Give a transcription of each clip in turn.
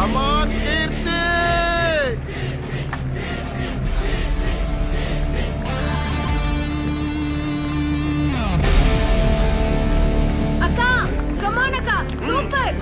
కమాన్ కీర్తి. అక్క కమాన్ అక్క super.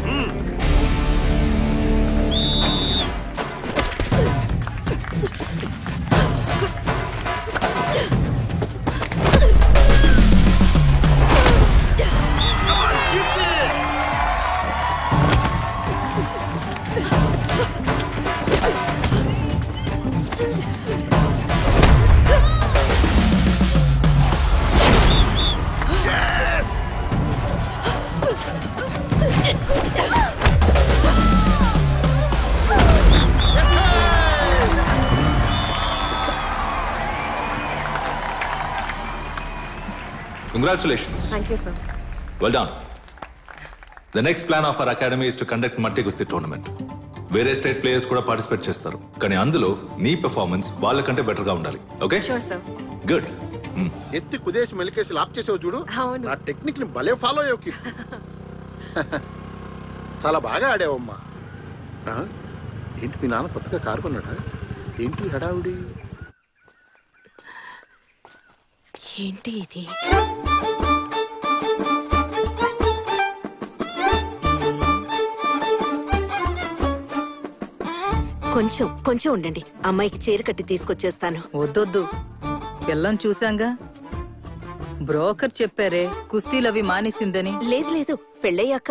Congratulations. Thank you, sir. Well done. The next plan of our academy is to conduct multi-gusti tournament. వేరే state players కూడా participate చేస్తారు, కానీ అందులో నీ పెర్ఫార్మెన్స్ వాళ్ళకంటే బెటర్ గా ఉండాలి. ఓకే? Sure, sir. గుడ్. ఎత్తి కుదేసి మెలికేసి లాక్ చేసావు చూడు. అవును. నా టెక్నిక్ ని భలే ఫాలో అయ్యావు కీర్తి. చాలా బాగా ఆడావమ్మా. ఏంటి మీ నాన్న కొత్తగా కారు కొన్నాడా? ఏంటి హడావుడి? ఏంటి ఇది? కొంచెం కొంచెం ఉండండి, అమ్మాయికి చీర కట్టి తీసుకొచ్చేస్తాను. వద్దొద్దు, పిల్లని చూశాంగా. బ్రోకర్ చెప్పారే కుస్తీలవి మానేసిందని. లేదు లేదు, పెళ్ళయ్యాక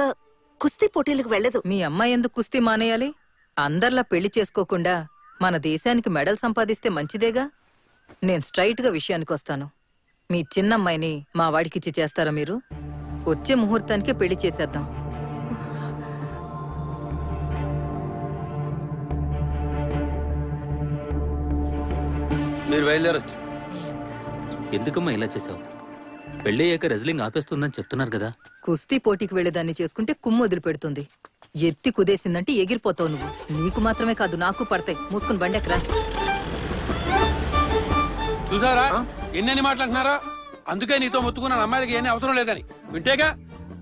కుస్తీ పోటీలకు వెళ్ళదు. మీ అమ్మాయి ఎందుకు కుస్తీ మానేయాలి? అందర్లా పెళ్లి చేసుకోకుండా మన దేశానికి మెడల్ సంపాదిస్తే మంచిదేగా. నేను స్ట్రైట్ గా విషయానికి వస్తాను. మీ చిన్నమ్మాయిని మా వాడికిచ్చి చేస్తారా మీరు? వచ్చే ముహూర్తానికే పెళ్లి చేసేద్దాం. మీరు బయలుదేరొచ్చు. ఎందుకమ్మా ఇలా చేసావు? పెళ్ళయ్యాక రెజ్లింగ్ ఆపేస్తుందని చెప్తున్నారు కదా. కుస్తీ పోటీకి వెళ్లేదాన్ని చేసుకుంటే కుమ్ము వదిలిపెడుతుంది. ఎత్తి కుదేసిందంటే ఎగిరిపోతావు నువ్వు. నీకు మాత్రమే కాదు, నాకు పడతాయి. మూసుకుని బండెక్కరా. చూసారా ఎన్నెన్ని మాట్లాడుతున్నారా? అందుకే నీతో మొత్తుకున్న అమ్మాయిలకి ఏమీ అవసరం లేదని వింటేగా.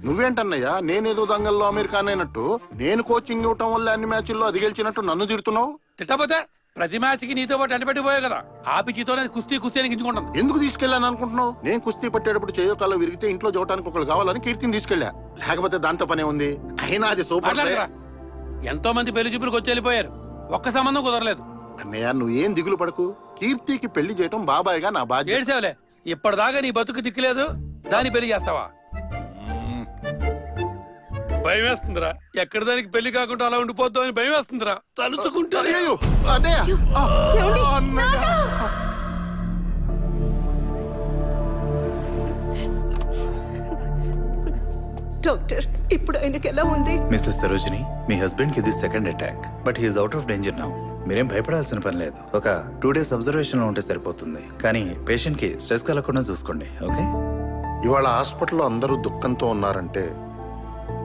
నువ్వేంటన్నయ్యా, నేనేదో దంగల్లో అమెరికాన్ అయినట్టు, నేను కోచింగ్ ఇవ్వటం వల్ల అన్ని మ్యాచ్ల్లో అది గెలిచినట్టు నన్ను తిడుతున్నావు? తిట్టపోతే ప్రతి మ్యాచ్ కి నీతో పాటు అంటపెట్టిపోయావు కదా. ఆ పిచ్చితోనే కుస్తీ కుస్తీ అని గింజుకుంటాను. ఎందుకు తీసుకెళ్ళాను అనుకుంటున్నావు? నేను కుస్తీ పట్టేటప్పుడు చేయో కాల్లో విరిగితే ఇంట్లో చూడటానికి ఒకళ్ళు కావాలని కీర్తిని తీసుకెళ్ళా. లేకపోతే దాంతో పనే ఉంది. అయినా అది సూపర్. ఎంతో మంది పెళ్లి చూపులకు వచ్చి వెళ్ళిపోయారు, ఒక్క సంబంధం కుదరలేదు. అన్నయ్య నువ్వేం దిగులు పడకు. కీర్తికి పెళ్లి చేయటం బాబాయ్గా నా బాధ్యత. ఏడ్సేవలే, ఇప్పటిదాకా నీ బతుకు దిక్కులేదు, దాన్ని పెళ్లి చేస్తావా? భయం వేస్తుందిరా. ఎక్కడ దానికి పెళ్లి కాకుండా అలా ఉండిపోతావు అని భయం వేస్తుందిరా తలుచుకుంటా. డాక్టర్, ఇప్పుడు ఆయనకి ఎలా ఉంది? మిస్సెస్ సరోజిని, మీ హస్బెండ్ కి ఇది second attack, but he's out of danger now. మీరేం భయపడాల్సిన పని లేదు. ఒక 2 days అబ్జర్వేషన్ లో ఉంటే సరిపోతుంది. కానీ పేషెంట్ కి స్ట్రెస్ కలగకుండా చూసుకోండి. ఓకే? ఇవాళ హాస్పిటల్లో అందరూ దుఃఖంతో ఉన్నారంటే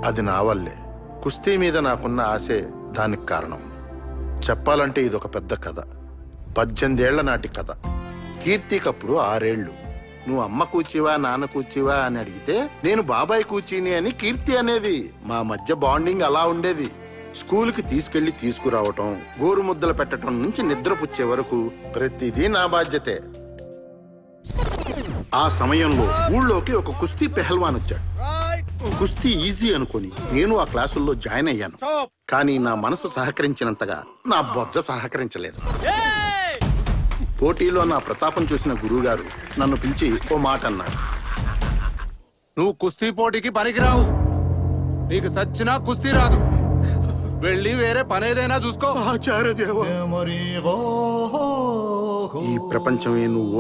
అది నా వల్లే. కుస్తీ మీద నాకున్న ఆశే దానికి కారణం. చెప్పాలంటే ఇదొక పెద్ద కథ. 18 ఏళ్ల నాటి కథ. కీర్తికప్పుడు 6 ఏళ్లు. నువ్వు అమ్మ కూర్చివా నాన్న కూర్చివా అని అడిగితే నేను బాబాయ్ కూర్చిని అని కీర్తి అనేది. మా మధ్య బాండింగ్ అలా ఉండేది. స్కూల్కి తీసుకెళ్లి తీసుకురావటం, గోరు ముద్దలు పెట్టడం నుంచి నిద్రపుచ్చే వరకు ప్రతిదీ నా బాధ్యతే. ఆ సమయంలో ఊళ్ళోకి ఒక కుస్తీ పెహల్వాన్ వచ్చాడు. కుస్తీ ఈజీ అనుకుని నేను ఆ క్లాసుల్లో జాయిన్ అయ్యాను. కానీ నా మనసు సహకరించినంతగా నా బొజ్జ సహకరించలేదు. పోటీలో నా ప్రతాపం చూసిన గురువుగారు నన్ను పిలిచి ఓ మాట అన్నారు. నువ్వు కుస్తీ పోటీకి పనికిరావు. నీకు సచ్చినా కుస్తీ రాదు. వెళ్ళి వేరే పనేదైనా చూసుకో. ఈ ప్రపంచమే నువ్వు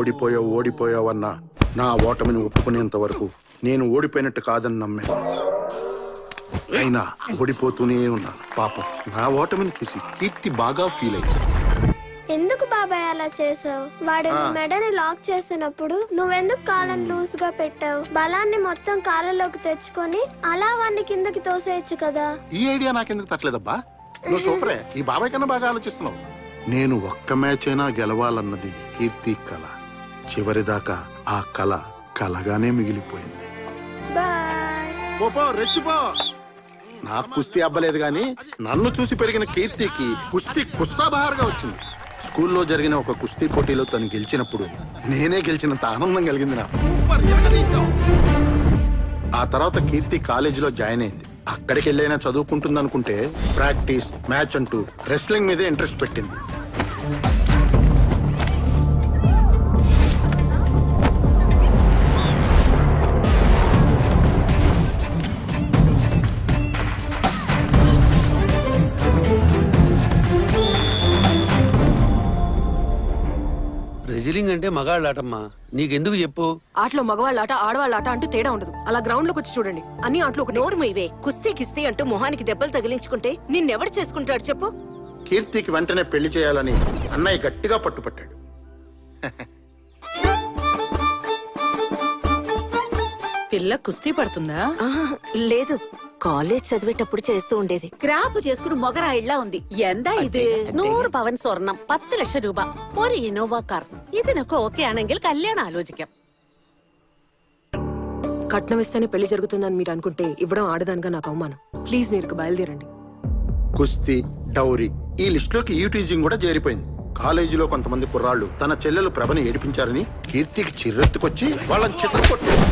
ఓడిపోయావన్నా నా ఓటమిని ఒప్పుకునేంత వరకు నేను ఓడిపోయినట్టు కాదని నమ్మాను. అయినా ఓడిపోతూనే ఉన్నాను. పాపం నా ఓటమిని చూసి కీర్తి బాగా ఫీల్ అయ్యింది. ఎందుకు బాబాయ్ అలా చేసావు? వాడు మెడని లాక్ చేసినప్పుడు నువ్వెందుకు కాళ్ళని లూజ్ గా పెట్టావు? బలాన్ని మొత్తం కాళ్ళలోకి తెచ్చుకొని అలా వాడిని కిందకి తోసేయచ్చు కదా. ఈ ఐడియా నాకెందుకు తట్టలేదబ్బా? నువ్వు సూపరే. ఈ బాబాయ్ కన్నా బాగా ఆలోచిస్తున్నావు. నేను ఒక్క మ్యాచ్ అయినా గెలవాలన్నది కీర్తి కళ. చివరిదాకా ఆ కళ కలగానే మిగిలిపోయింది. బాయ్. రెచ్చిపో. నాకు కుస్తీ అబ్బలేదు గాని నన్ను చూసి పెరిగిన కీర్తికి కుస్తీ కుస్తాబహార్గా వచ్చింది. స్కూల్లో జరిగిన ఒక కుస్తీ పోటీలో తను గెలిచినప్పుడు నేనే గెలిచినంత ఆనందం కలిగింది నాకు. ఆ తర్వాత కీర్తి కాలేజీలో జాయిన్ అయింది. అక్కడికి వెళ్ళైనా చదువుకుంటుంది అనుకుంటే ప్రాక్టీస్ మ్యాచ్ అంటూ రెస్లింగ్ మీదే ఇంట్రెస్ట్ పెట్టింది. రెజిలింగ్ అంటే మగాళ్ళ ఆటమ్మా, నీకెందుకు చెప్పు? ఆటలో మగవాళ్ళ ఆట ఆడవాళ్ళ ఆట అంటూ తేడా ఉండదు. అలా గ్రౌండ్ లోకి వచ్చి చూడండి, అన్ని ఆటలు ఒక నోరు మీవే. కుస్తీ కిస్తీ అంటూ మొహానికి దెబ్బలు తగిలించుకుంటే నిన్నెవడు చేసుకుంటాడు చెప్పు? కీర్తికి వెంటనే పెళ్లి చేయాలని అన్నయ్య గట్టిగా పట్టుపట్టాడు. పిల్ల కుస్తీ పడుతుందా? లేదు, కాలేజ్ చదివేటప్పుడు చేస్తూ ఉండేది. ക്രാപ്പ് చేసుకుని మొగరాయిలా ఉంది. എന്താ ഇത്? 100 പവൻ സ്വർണം, 10 ലക്ഷം രൂപ, ഒരു ഇന്നോവ കാർ. ഇതിനൊക്കെ ഓക്കെ ആണെങ്കിൽ కళ్యాణం ఆలోచిക്കാം. కట్నం ఇస్తేనే పెళ్లి జరుగుతుందని మీరు అనుకుంటే ఇవ్వడం ఆడదానిగా నాకు అవమానం. ప్లీజ్ మీరు బయలుదేరండి. కుస్తీ, డౌరీ ఈ లిస్టులోకి ఈటీజింగ్ కూడా చేరిపోయింది. కాలేజీలో కొంతమంది కుర్రాళ్ళు తన చెల్లెలు ప్రభని ఏడిపించారని కీర్తికి చిర్రెత్తుకొచ్చి వాళ్ళని చిత్రకొట్టారు.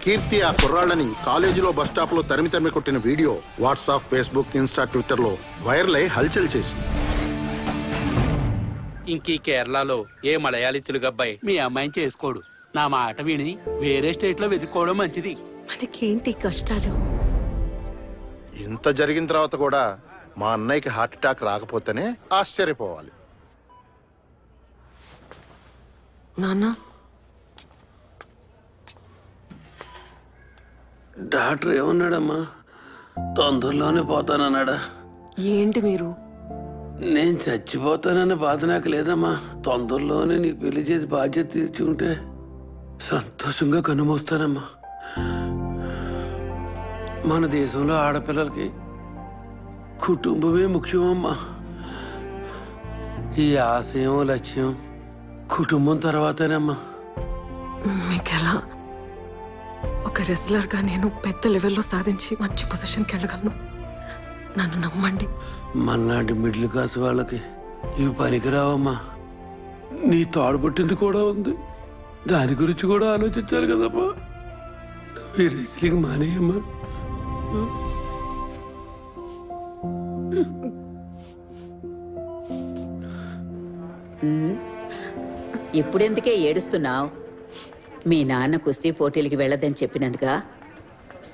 కీర్తి ఆ కుర్రాళ్ళని కాలేజీలో బస్ స్టాప్ లో తరిమి కొట్టిన video WhatsApp, Facebook, Insta, Twitter లో వైరల్ అయి హల్చల్ చేసింది. ఇంకీ కేరళలో ఏ మలయాళీ తెలుగు అబ్బాయి మీ అమ్మాయిని చేసుకోడు. నా మాట విని వేరే స్టేట్ లో వెతుక్కోవడం మంచిది. మనకేంటి కష్టాలు? ఇంత జరిగిన తర్వాత కూడా మా అన్నయ్యకి హార్ట్ అటాక్ రాకపోతేనే ఆశ్చర్యపోవాలి. నాన్న, డాక్టర్ ఏమన్నాడమ్మా? తొందరలోనే పోతానన్నాడా? ఏంటి మీరు? నేను చచ్చిపోతానన్న బాధ నాకు లేదమ్మా. తొందరలోనే నీ పెళ్లి చేసి బాధ్యత తీర్చుకుంటే సంతోషంగా కనుమోస్తానమ్మా. మన దేశంలో ఆడపిల్లలకి కుటుంబమే ముఖ్యమమ్మా. ఈ ఆశయం, లక్ష్యం కుటుంబం తర్వాతేనమ్మా. మీకెలా? ఒక రెస్లర్ గా నేను పెద్ద లెవెల్లో సాధించి మంచి పొజిషన్కి వెళ్ళగలను. నన్ను నమ్మండి. మన్నాటి మిడిల్ క్లాస్ వాళ్ళకి ఇవి పనికిరావమ్మా. నీ తాడుపట్టింది కూడా ఉంది, దాని గురించి కూడా ఆలోచించాలి కదమ్మా. ఈ రెస్లింగ్ మానేయమ్మా. ఇప్పుడెందుకే ఏడుస్తున్నావు? మీ నాన్న కుస్తీ పోటీలకి వెళ్ళదని చెప్పినందుగా?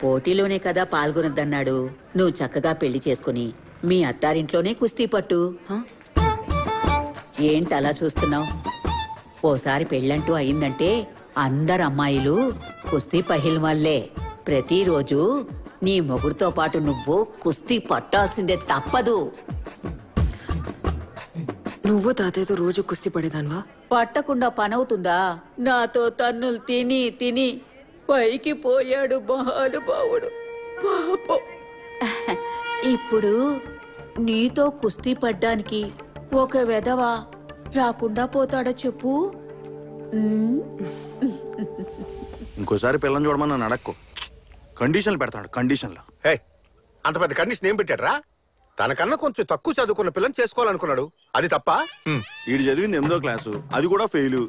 పోటీలోనే కదా పాల్గొనద్దన్నాడు. నువ్వు చక్కగా పెళ్లి చేసుకుని మీ అత్తారింట్లోనే కుస్తీ పట్టు. ఏంటి అలా చూస్తున్నావు? ఓసారి పెళ్ళంటూ అయిందంటే అందరు అమ్మాయిలు కుస్తీ పహిల్వాళ్లే. ప్రతిరోజు నీ మొగుడుతో పాటు నువ్వు కుస్తీ పట్టాల్సిందే, తప్పదు. నువ్వు తాతయ్యతో రోజు కుస్తీ పడేదాన్వా? పట్టకుండా పనవుతుందా? నాతో తన్నులు తిని తిని పైకి పోయాడు మహానుభావుడు పాపం. ఇప్పుడు నీతో కుస్తీ పడ్డానికి ఒక వెధవ రాకుండా పోతాడా చెప్పు? ఇంకోసారి పిల్లని చూడమని నన్ను అడక్కు. కండిషన్లు పెడతాడు. కండిషన్లు అంత పెద్ద కండిషన్ ఏం పెట్టాడు రా? తనకన్నా కొంచెం తక్కువ చదువుకున్న పిల్లని చేసుకోవాలనుకున్నాడు, అది తప్ప? వీడు చదివింది 8వ క్లాసు, అది కూడా ఫెయిల్.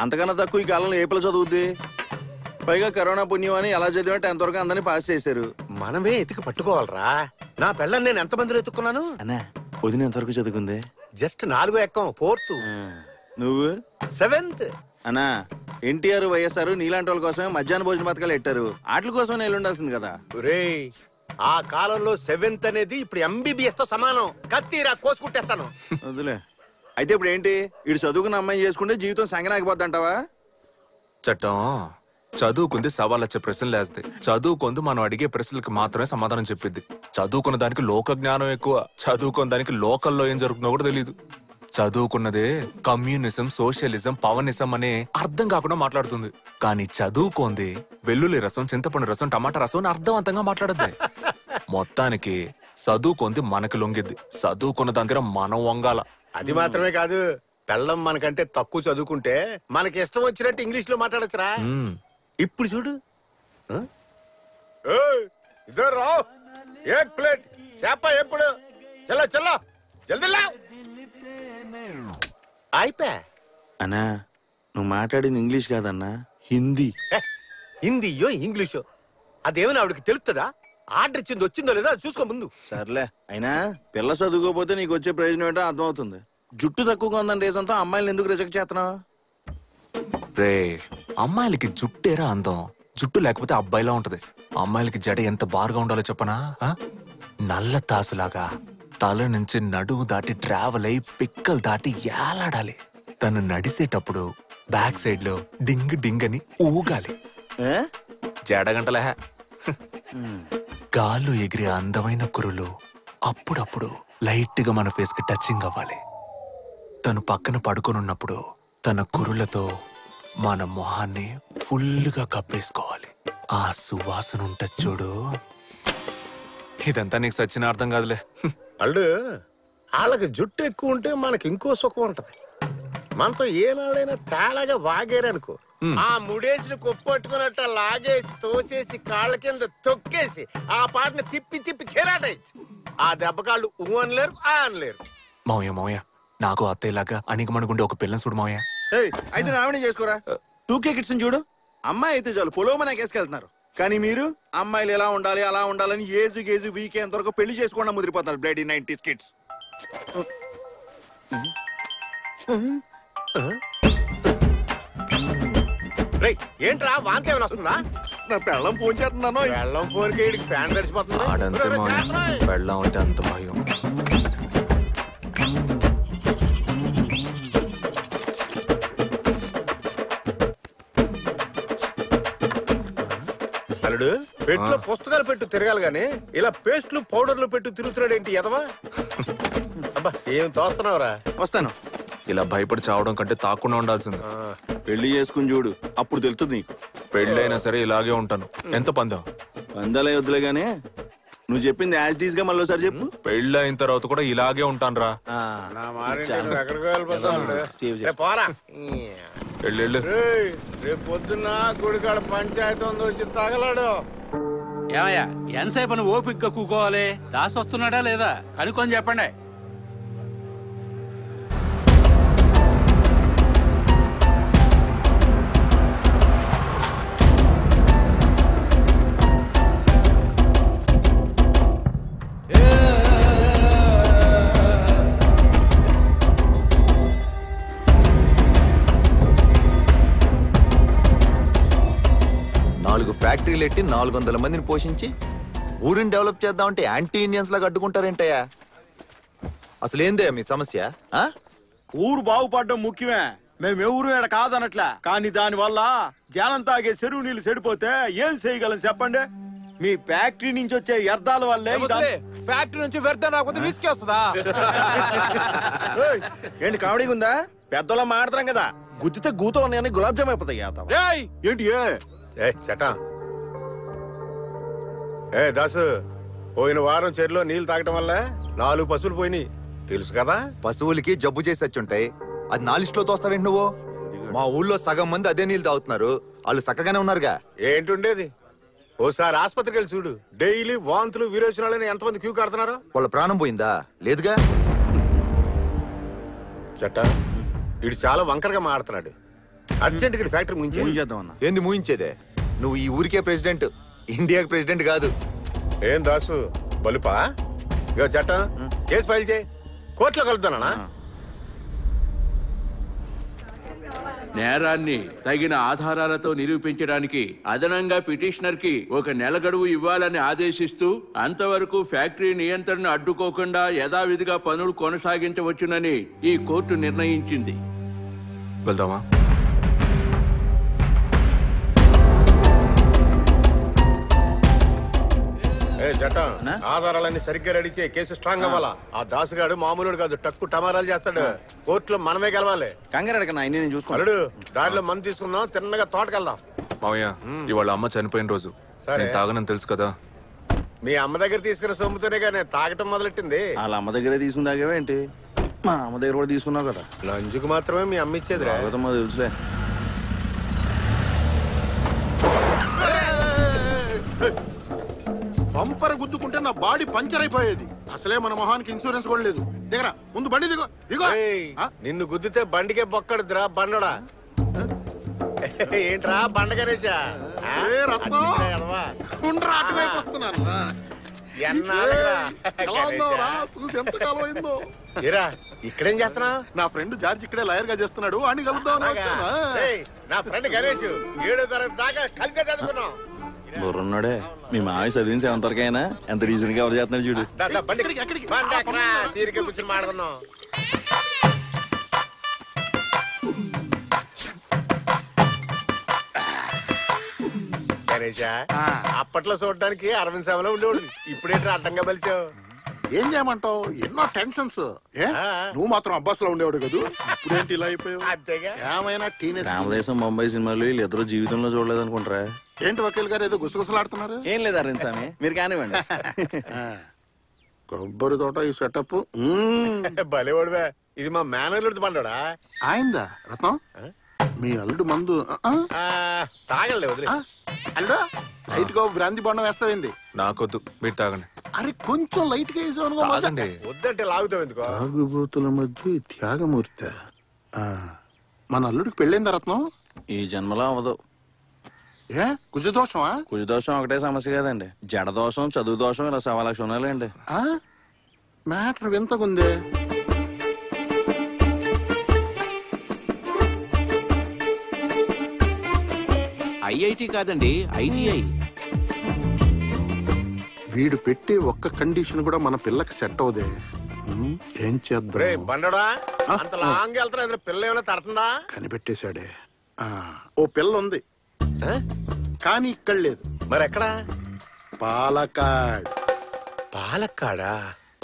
అంతకన్నా తక్కువ ఈ కాలంలో ఏ పిల్ల చదువుద్ది? పైగా కరోనా పుణ్యం అని ఎలా చదివినా 10th వరకు అందరినీ పాస్ చేశారు. మనమే ఎతికి పట్టుకోవాలరా. నా పిల్లని నేను ఎంతమందిలో ఎత్తుకున్నాను అన్నా? వదిన ఎంతవరకు చదువుకుంది? జస్ట్ 4వ ఎక్కం, 4th. నువ్వు 7th. అన్నా, ఎన్టీఆర్, వైఎస్ఆర్ నీలాంటి వాళ్ళ కోసమే మధ్యాహ్న భోజన పథకాలు పెట్టారు. వాటి కోసమే నేను ఉండాల్సింది కదా. ఆ కాలంలో 7th అనేది ఇప్పుడు MBBS తో సమానం. కత్తిరా కోసుకుంటేస్తాను. వదిలే. అయితే ఇప్పుడు ఏంటి? వీడు చదువుకున్న అమ్మాయి చేసుకుంటే జీవితం సంగనాగిపోద్ది అంటావా? చట్టం చదువుకుంది సవాళ్ళొచ్చే ప్రశ్నలు వేస్తాయి. చదువుకుంది మనం అడిగే ప్రశ్నలకు మాత్రమే సమాధానం చెప్పిద్ది. చదువుకున్న దానికి లోక జ్ఞానం ఎక్కువ. చదువుకున్న దానికి లోకల్లో ఏం జరుగుతుందో కూడా తెలియదు. చదువుకున్నదే కమ్యూనిజం, సోషలిజం, పవనిజం అనే అర్థం కాకుండా మాట్లాడుతుంది. కానీ చదువుకోంది వెల్లుల్లి రసం, చింతపండు రసం, టమాటా రసం అని అర్థవంతంగా మాట్లాడద్ది. మొత్తానికి చదువుకుంది మనకి లొంగిద్ది. చదువుకున్న దగ్గర మనం వంగాల. అది మాత్రమే కాదు, పెళ్ళం మనకంటే తక్కువ చదువుకుంటే మనకి ఇష్టం వచ్చినట్టు ఇంగ్లీష్ లో మాట్లాడచ్చురా. ఇప్పుడు చూడు, ఇదో రావు ఏక్ ప్లేట్ చేప ఎప్పుడు చల్లో చల్లో జల్దీ అయిపోయా. అన్నా నువ్వు మాట్లాడింది ఇంగ్లీష్ కాదన్నా, హిందీ. హిందీయో ఇంగ్లీషో అదేమైనా ఆవిడకి తెలుస్తుందా? ఆర్డర్ ఇచ్చింది వచ్చిందో లేదా చూసుకో ముందు. సర్లే, అయినా పిల్ల చదువుకోపోతే నీకు వచ్చే ప్రయోజనం ఏంటో అర్థమవుతుంది. జుట్టు తక్కువగా ఉందని రీజన్తో అమ్మాయిలను ఎందుకు రిజెక్ట్ చేస్తున్నావు? రే, అమ్మాయిలకి జుట్టేరా అందం. జుట్టు లేకపోతే అబ్బాయిలా ఉంటది. అమ్మాయిలకి జడ ఎంత బారుగా ఉండాలో చెప్పనా? నల్ల తాసులాగా తల నుంచి నడువు దాటి ట్రావెల్ అయి పిక్కలు దాటి ఏలాడాలి. తను నడిసేటప్పుడు బ్యాక్ సైడ్ లో డింగ్ డింగ్ అని ఊగాలి. జడగంటలే గాల్లో ఎగిరే అందమైన కురులు అప్పుడప్పుడు లైట్ గా మన ఫేస్ కి టచింగ్ అవ్వాలి. తను పక్కన పడుకొనున్నప్పుడు తన కురులతో మన మొహాన్ని ఫుల్గా కప్పేసుకోవాలి. ఆ సువాసన ఉంటుంది చూడు. ఇదంతా నీకు సచ్చిన అర్థం కాదులే. అల్లు వాళ్ళకి జుట్టు ఎక్కువ ఉంటే మనకి ఇంకో సుఖం ఉంటది. మనతో ఏనాడైనా తేడాగా వాగేరనుకో, ఆ ముడేసిన కొప్పట్టుకున్నట్ట లాగేసి తోసేసి కాళ్ళ కింద తొక్కేసి ఆ పాటను తిప్పి తిప్పి కెరాటైచ్చు. ఆ దెబ్బ కాళ్ళు ఊ అనలేరు, ఆ అనలేరు. మౌయ నాకు అత్తయ్యలాగా అణిగమణుగుండే ఒక పిల్లని చూడు మౌయ. అయితే నావనే చేసుకోరా. 2K కిడ్స్ చూడు, అమ్మాయి అయితే చాలు పొలోమని కేసుకెళ్తున్నారు. కానీ మీరు అమ్మాయిలు ఎలా ఉండాలి అలా ఉండాలని ఏజు గేజు వీకే ఎంతవరకు పెళ్లి చేసుకోకుండా ముదిరిపోతారు. Bloody 90s kids. ఏంట్రా వాంతి ఏమైనా వస్తుందా? నా పెళ్ళం ఫోన్ చేస్తున్నాను. పెళ్ళం ఫోన్ కి ప్యాన్ తెరిచిపోతుంది. ఆడంతే పెళ్ళం అంటే అంత భయం. అల్లుడు పెట్టులో పుస్తకాలు పెట్టు తిరగాలి గానీ ఇలా పేస్ట్లు పౌడర్లు పెట్టు తిరుగుతున్నాడు ఏంటి ఎదవా? అబ్బా ఏం తోస్తున్నావురా? వస్తాను. ఇలా భయపడి చావడం కంటే తాకుండా ఉండాల్సింది. పెళ్లి చేసుకుని చూడు, అప్పుడు తెలుస్తుంది నీకు. పెళ్ళైనా సరే ఇలాగే ఉంటాను. ఎంత పందెం? పందాలే వద్దులే గానీ నువ్వు చెప్పింది యాజ్ డీస్ గా మళ్ళీ ఒకసారి చెప్పు. పెళ్ళి అయిన తర్వాత కూడా ఇలాగే ఉంటాను రా. రేపు పొద్దున్న గుడికాడ పంచాయతీ ఉంది, వచ్చి తగలాడు. ఏమయ్యా ఎంతసేపు ఓపిగ్గా కూకోవాలి? దాసి వస్తున్నాడా లేదా కనుక్కొని చెప్పండి. ఫ్యాక్టరీలు ఎట్టి 400 మందిని పోషించి ఊరిని డెవలప్ చేద్దామంటే యాంటీ ఇండియన్స్ లాగా అడ్డుకుంటారేంటయ్యా? అసలేందే మీ సమస్య? ఊరు బాగుపడడం ముఖ్యమే. మేము ఊరు ఏడ కాదనట్లా, కానీ దాని వల్ల జనం తాగే చెరువు నీళ్లు చెడిపోతే ఏం చేయగలం చెప్పండి? మీ ఫ్యాక్టరీ నుంచి వచ్చే వ్యర్థాల వల్లే. ఫ్యాక్టరీ నుంచి వ్యర్థం రాకపోతే విసికి వస్తుందా? ఏంటి కామెడీగా ఉందా? పెద్దలో మాడతాం కదా, గుద్దితే గూతో ఉన్నాయని గులాబ్ జామ్ అయిపోతాయి. ఏంటి చటా దాసు, పోయిన వారం చెరువులో నీళ్లు తాగటం వల్ల 4 పశువులు పోయినాయి తెలుసు కదా? పశువులకి జబ్బు చేసి వచ్చుంటాయి, అది నా లిస్టులో తోస్తావేంటి నువ్వు? మా ఊళ్ళో సగం మంది అదే నీళ్ళు తాగుతున్నారు, వాళ్ళు చక్కగానే ఉన్నారుగా. ఏంటుండేది? ఓసారి ఆసుపత్రికి వెళ్ళి చూడు, డైలీ వాంతులు విరోచనాలని ఎంతమంది క్యూ కడుతున్నారు. వాళ్ళ ప్రాణం పోయిందా? లేదుగా. చట్ట ఇడు చాలా వంకరగా మాడుతున్నాడు. అర్జెంట్ గా ఫ్యాక్టరీ ముయించేద్దామన్నా. ఏంది ముయించేదే? నువ్వు ఈ ఊరికే ప్రెసిడెంట్, ఇండియాకి ప్రెసిడెంట్ కాదు. ఏం దాసు బలుపా? ఇగో చట్ట కేసు ఫైల్ చేయి, కోర్టులో కలుద్దానా? నేరాన్ని తగిన ఆధారాలతో నిరూపించడానికి అదనంగా పిటిషనర్ కి 1 నెల గడువు ఇవ్వాలని ఆదేశిస్తూ అంతవరకు ఫ్యాక్టరీ నియంత్రణను అడ్డుకోకుండా యథావిధిగా పనులు కొనసాగించవచ్చునని ఈ కోర్టు నిర్ణయించింది. వెళ్దామా? ఆధారాలన్నీ సరిగ్గా రెడీ చేయి, కేసు స్ట్రాంగ్ అవ్వాలా. ఆ దాసుగాడు మామూలుడు కాదు, టక్కు టమారాలు చేస్తాడు. కోర్టులో మనమే గెలవాలి. కంగారు నేను చూసుకోడు. దారిలో మందు తీసుకుందాం, తిన్నగా తోటకెళ్దాం. మావయ్య ఇవాళ అమ్మ చనిపోయిన రోజు. నేను తాగనని తెలుసు కదా. మీ అమ్మ దగ్గర తీసుకున్న సొమ్ముతోనే కానీ తాగటం మొదలెట్టింది. వాళ్ళ అమ్మ దగ్గరే తీసుకుని తాగేవేంటి? మా అమ్మ దగ్గర కూడా తీసుకున్నావు కదా. లంచుకు మాత్రమే మీ అమ్మ ఇచ్చేది. తెలుసులే. పంపర గుద్దుకుంటే నా బాడీ పంచర్ అయిపోయేది. అసలే మన మొహానికి ఇన్సూరెన్స్ కూడా లేదు. దిగరా, ముందు బండి దిగో దిగో. నిన్ను గుద్దితే బండికే బొక్కడుద్దురా బండోడా. ఏంట్రా బండ గణేషా? చూసి ఎంత కాలం అయిందో. ఇక్కడేం చేస్తున్నా? నా ఫ్రెండ్ జార్జ్ ఇక్కడే లాయర్ గా చేస్తున్నాడు, అని కలుద్దాం. నా ఫ్రెండ్ గణేష్ 7వ తరగతి దాకా కలిసే చదువుకున్నాం. బుర్రున్నాడే. మీ మావి చదివిన 7th వరకైనా ఎంత రీజన్ గా ఎవరు చేస్తున్నాడు చూడు. తీరిక కూర్చొని మాట్లాడుకున్నాం. గణేషా, అప్పట్లో చూడడానికి అరవింద్ సభలో ఉండేవాడు. ఇప్పుడేంటి అడ్డంగా బలిచావు? ఏం చేయమంటావు? ఎన్నో టెన్షన్స్. నువ్వు మాత్రం అబ్బాస్ లో ఉండేవాడు కదా, ఇప్పుడేంటి ఇలా అయిపోయావు? అంతేగా. ఏమైనా టీనేజ్ రామదేశం ముంబై సినిమాలు వీళ్ళు ఇద్దరు జీవితంలో చూడలేదు అనుకుంటారా? ఏంటి వకీల్ గారు ఏదో గుసగుసలాడుతున్నారు? ఏం లేదు అరవింద్ స్వామి, మీరు కానివ్వండి. కొబ్బరి తోట ఈ సెటప్ భలేవాడువే. ఇది మా మేనేజర్ బండోడా? ఆయిందా రత్నం? మీ అల్లుడు మందు తాగలే వదిలే. అల్లుడు లైట్ గా బ్రాంతి బండం వేస్తావేంది? నాకొద్దు, మీరు తాగండి. అరే కొంచెం లైట్ గా వేసావు. వద్దంటే లాగుతావు ఎందుకో? తాగుబోతుల మధ్య త్యాగమూర్తి. మన అల్లుడికి పెళ్ళైందా రత్నం? ఈ జన్మలో అవ్వదు. ఏ కుజదోషమా? కుజదోషం ఒకటే సమస్య కాదండి, జడదోషం, చదువు దోషం, ఇలా 1.25 లక్షలు ఉన్నాయండి. మ్యాటర్ వింతకుందే. ఐఐటి కాదండి, ఐటీఐ. వీడు పెట్టే ఒక్క కండిషన్ కూడా మన పిల్లకి సెట్ అవుదే. ఏం చేద్దాం? బండోడా అంత లాంగ్ వెళ్తున్నా, పిల్ల ఏమైనా తడుతుందా? కనిపెట్టేశాడే. ఓ పిల్ల ఉంది కానీ ఇక్కడ లేదు. మరి ఎక్కడా? పాలకాడ్. పాలక్కాడా?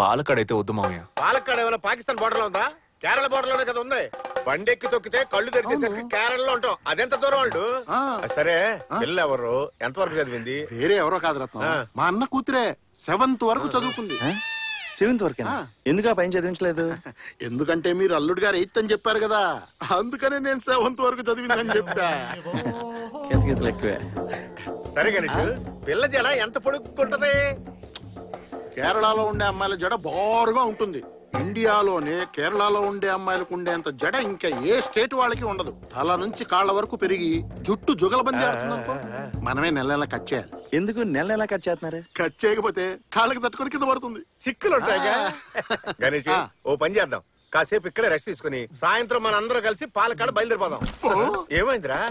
పాలకాడ్ అయితే వద్దు మావయ్య. పాలక్కాడ్ ఏమైనా పాకిస్తాన్ బోర్డర్ లో ఉందా? కేరళ బోర్డర్ లోనే కదా ఉంది. బండి ఎక్కి తొక్కితే కళ్ళు తెరిచేసరికి కేరళలో ఉంటాం. అదెంత దూరం వాళ్ళు? సరే పిల్ల ఎవరు, ఎంతవరకు చదివింది? వేరే ఎవరో కాదు రత్నం, మా అన్న కూతురే. 7th వరకు చదువుకుంది. 7th వరకు? ఎందుకు ఆ పైన చదివించలేదు? ఎందుకంటే మీరు అల్లుడు గారు 8th అని చెప్పారు కదా, అందుకనే నేను 7th వరకు చదివిందని చెప్పా. ఎక్కువే. సరే గణేష్, పిల్ల జడ ఎంత పొడుక్కుంటది? కేరళలో ఉండే అమ్మాయిల జడ బారుగా ఉంటుంది. ఇండియాలోనే కేరళలో ఉండే అమ్మాయిలకు ఉండేంత జడ ఇంకా ఏ స్టేట్ వాళ్ళకి ఉండదు. తల నుంచి కాళ్ళ వరకు పెరిగి జుట్టు జుగలబంది ఆడుతుందనుకో, మనమే నెల కట్ చేయాలి. ఎందుకు నెల కట్ చేస్తున్నారు? కట్ చేయకపోతే కాళ్ళకి తట్టుకొని కింద పడుతుంది. చిక్కులు ఉంటాయిగా. గణేష్ ఓ పని చేద్దాం, కాసేపు ఇక్కడే రెస్ట్ తీసుకుని సాయంత్రం మన అందరం కలిసి పాలకాడ బయలుదేరిపోదాం. ఏమైందిరా?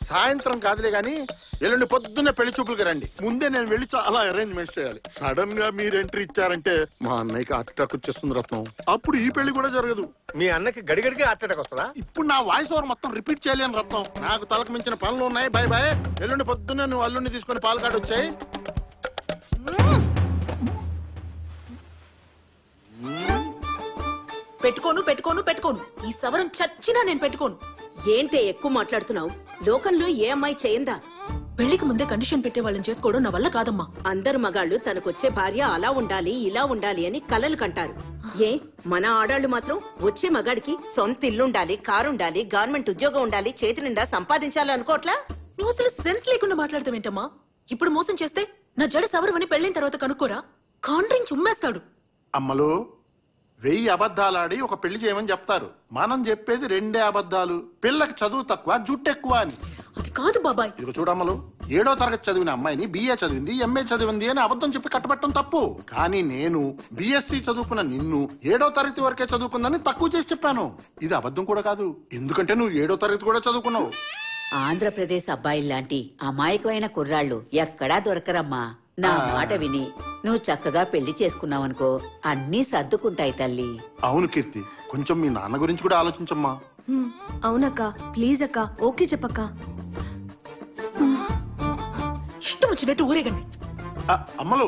సాయంత్రం కాదులే గాని ఎల్లుండి పొద్దున్నే పెళ్లి చూపులకి రండి. ముందే నేను వెళ్ళి చాలా అరేంజ్మెంట్స్ చేయాలి. సడన్ గా మీరు ఎంట్రీ ఇచ్చారంటే మా అన్నయ్యకి హార్ట్ అటాక్ వచ్చేస్తుంది రత్నం. అప్పుడు ఈ పెళ్లి కూడా జరగదు. మీ అన్నకి గడిగడికి హార్ట్ అటాక్ వస్తుందా? ఇప్పుడు నా వాయిస్ ఓవర్ మొత్తం రిపీట్ చేయలేను రత్నం, నాకు తలకు మించిన పనులు ఉన్నాయి. Bye bye. ఎల్లుండి పొద్దున్నే నువ్వు అల్లుండి తీసుకొని పాలకాడు వచ్చాయి. పెట్టుకోను. ఈ సవరం చచ్చినా నేను పెట్టుకోను. ఏంటే ఎక్కువ మాట్లాడుతున్నావు? లోకంలో ఏ అమ్మాయి చేయందా? పెళ్లికి ముందే కండిషన్ పెట్టే వాళ్ళని చేసుకోవడం నా వల్ల కాదమ్మా. అందరు మగాళ్ళు తనకొచ్చే భార్య అలా ఉండాలి ఇలా ఉండాలి అని కలలు కంటారు. ఏ మన ఆడాళ్లు మాత్రం వచ్చే మగాడికి సొంత ఇల్లుండాలి, కారుండాలి, గవర్నమెంట్ ఉద్యోగం ఉండాలి, చేతి నిండా సంపాదించాలి అనుకోట్లా? నువ్వు అసలు సెన్స్ లేకుండా మాట్లాడతావేంటమ్మా? ఇప్పుడు మోసం చేస్తే నా జడ సవరమని పెళ్ళైన తర్వాత కనుక్కోరా, కాండ్రించి ఉమ్మేస్తాడు. అమ్మలు 1000 అబద్ధాలాడి ఒక పెళ్లి చేయమని చెప్తారు. మనం చెప్పేది 2 అబద్ధాలు. పిల్లకి చదువు తక్కువ, జుట్టు ఎక్కువ అని. అది కాదు బాబాయ్. ఇదిగో చూడమ్మలు, 7వ తరగతి చదివిన అమ్మాయిని BA చదివింది, MA చదివింది అని అబద్ధం చెప్పి కట్టబెట్టడం తప్పు. కానీ నేను BSc చదువుకున్న నిన్ను 7వ తరగతి వరకే చదువుకుందని తక్కువ చేసి చెప్పాను. ఇది అబద్ధం కూడా కాదు, ఎందుకంటే నువ్వు 7వ తరగతి కూడా చదువుకున్నావు. ఆంధ్రప్రదేశ్ అబ్బాయిల్లాంటి అమాయకమైన కుర్రాళ్ళు ఎక్కడా దొరకరమ్మా. నా మాట విని నువ్వు చక్కగా పెళ్లి చేసుకున్నావనుకో, అన్నీ సర్దుకుంటాయి తల్లి. అవును కీర్తి, కొంచెం మీ నాన్న గురించి కూడా ఆలోచించమ్మా. అవునక్క, ప్లీజ్ అక్క, ఓకే చెప్పక్క. ఇష్టం వచ్చినట్టు ఊరేగండి. అమ్మలు